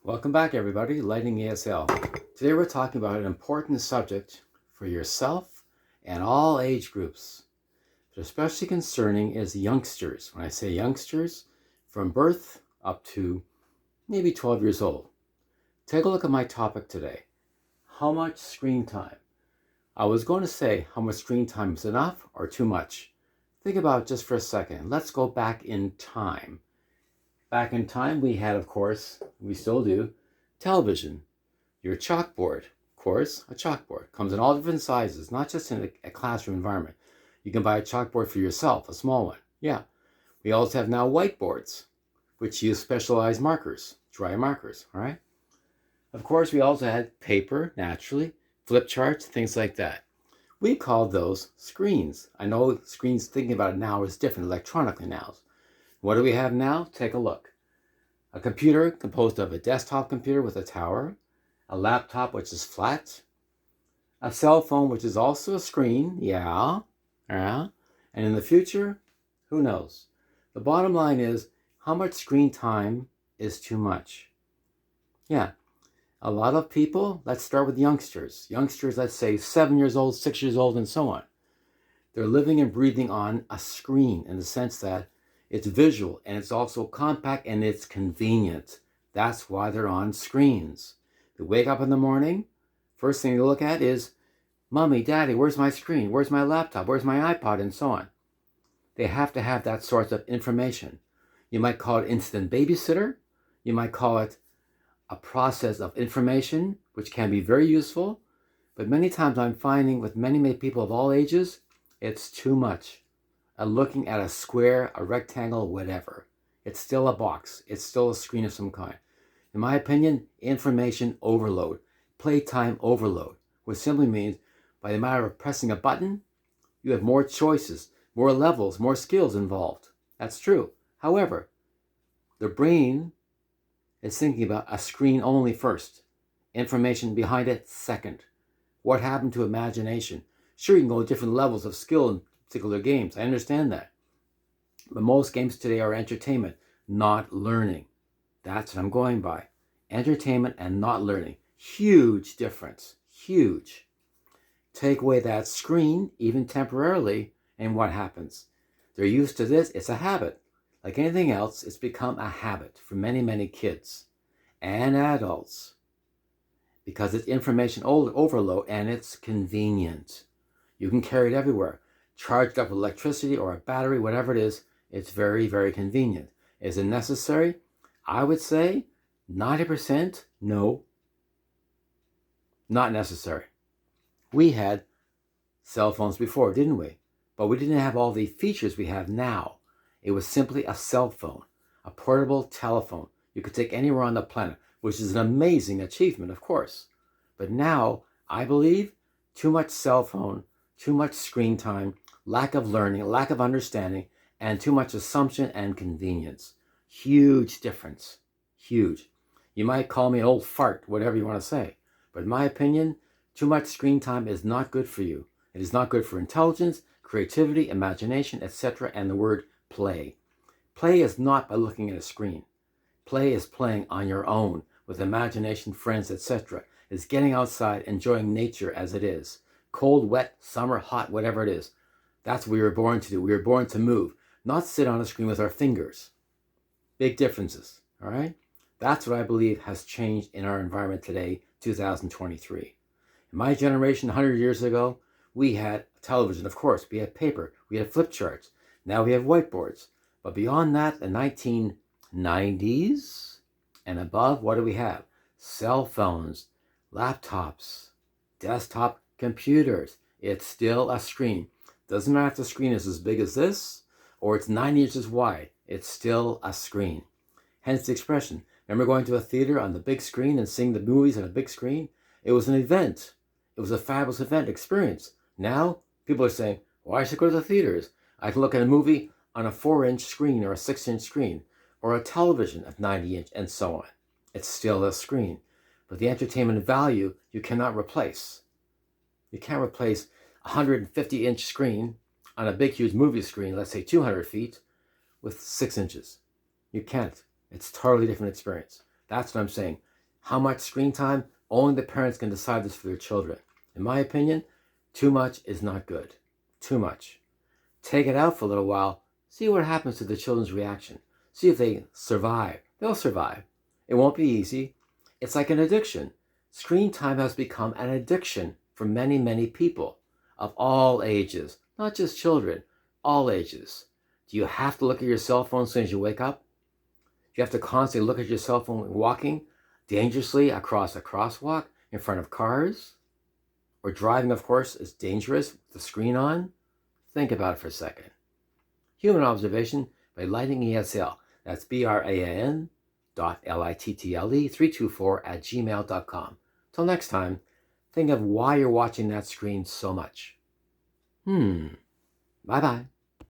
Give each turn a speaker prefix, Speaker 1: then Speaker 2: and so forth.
Speaker 1: Welcome back, everybody. Lightning ASL. Today we're talking about an important subject for yourself and all age groups, but especially concerning is youngsters. When I say youngsters, from birth up to maybe 12 years old. Take a look at my topic today. How much screen time? I was going to say how much screen time is enough or too much. Think about it just for a second. Let's go back in time. Back in time, we had, of course, we still do, television. Your chalkboard, of course, a chalkboard. Comes in all different sizes, not just in a classroom environment. You can buy a chalkboard for yourself, a small one. Yeah. We also have now whiteboards, which use specialized markers, dry markers, all right? Of course, we also had paper, naturally, flip charts, things like that. We called those screens. I know screens, thinking about it now, is different electronically now. What do we have now? Take a look. A computer composed of a desktop computer with a tower, a laptop which is flat, a cell phone which is also a screen, yeah, and in the future, who knows? The bottom line is, how much screen time is too much? Yeah, a lot of people, let's start with youngsters. Youngsters, let's say 7 years old, 6 years old, and so on. They're living and breathing on a screen in the sense that it's visual and it's also compact and it's convenient. That's why they're on screens. They wake up in the morning, first thing they look at is, Mommy, Daddy, where's my screen? Where's my laptop? Where's my iPod? And so on. They have to have that sort of information. You might call it instant babysitter. You might call it a process of information, which can be very useful. But many times I'm finding with many people of all ages, it's too much. Looking at a square, a rectangle, whatever. It's still a box. It's still a screen of some kind. In my opinion, information overload, playtime overload, which simply means by the matter of pressing a button, you have more choices, more levels, more skills involved. That's true. However, the brain is thinking about a screen only first, information behind it second. What happened to imagination? Sure, you can go different levels of skill in particular games. I understand that. But most games today are entertainment, not learning. That's what I'm going by. Entertainment and not learning. Huge difference. Huge. Take away that screen, even temporarily, and what happens? They're used to this. It's a habit. Like anything else, it's become a habit for many kids and adults because it's information overload and it's convenient. You can carry it everywhere. Charged up with electricity or a battery, whatever it is, it's very convenient. Is it necessary? I would say 90% no, not necessary. We had cell phones before, didn't we? But we didn't have all the features we have now. It was simply a cell phone, a portable telephone. You could take anywhere on the planet, which is an amazing achievement, of course. But now, I believe, too much cell phone, too much screen time, lack of learning, lack of understanding, and too much assumption and convenience. Huge difference. Huge. You might call me an old fart, whatever you want to say. But in my opinion, too much screen time is not good for you. It is not good for intelligence, creativity, imagination, etc., and the word play. Play is not by looking at a screen. Play is playing on your own with imagination, friends, etc. It's getting outside, enjoying nature as it is. Cold, wet, summer, hot, whatever it is. That's what we were born to do. We were born to move, not sit on a screen with our fingers. Big differences, all right? That's what I believe has changed in our environment today, 2023. In my generation, 100 years ago, we had television, of course. We had paper. We had flip charts. Now we have whiteboards. But beyond that, the 1990s and above, what do we have? Cell phones, laptops, desktop computers. It's still a screen. Doesn't matter if the screen is as big as this or it's 9 inches wide. It's still a screen. Hence the expression. Remember going to a theater on the big screen and seeing the movies on a big screen? It was an event. It was a fabulous event experience. Now, people are saying, why should I go to the theaters? I can look at a movie on a 4-inch screen or a 6-inch screen or a television of 90 inch and so on. It's still a screen. But the entertainment value you cannot replace. You can't replace 150-inch screen on a big, huge movie screen, let's say 200 feet, with 6 inches. You can't. It's a totally different experience. That's what I'm saying. How much screen time? Only the parents can decide this for their children. In my opinion, too much is not good. Too much. Take it out for a little while. See what happens to the children's reaction. See if they survive. They'll survive. It won't be easy. It's like an addiction. Screen time has become an addiction for many, many people of all ages, not just children, all ages. Do you have to look at your cell phone as soon as you wake up? Do you have to constantly look at your cell phone walking dangerously across a crosswalk in front of cars? Or driving, of course, is dangerous with the screen on? Think about it for a second. Human Observation by Lighting ESL. That's BRAN.LITTLE324@gmail.com. Till next time, think of why you're watching that screen so much. Bye-bye.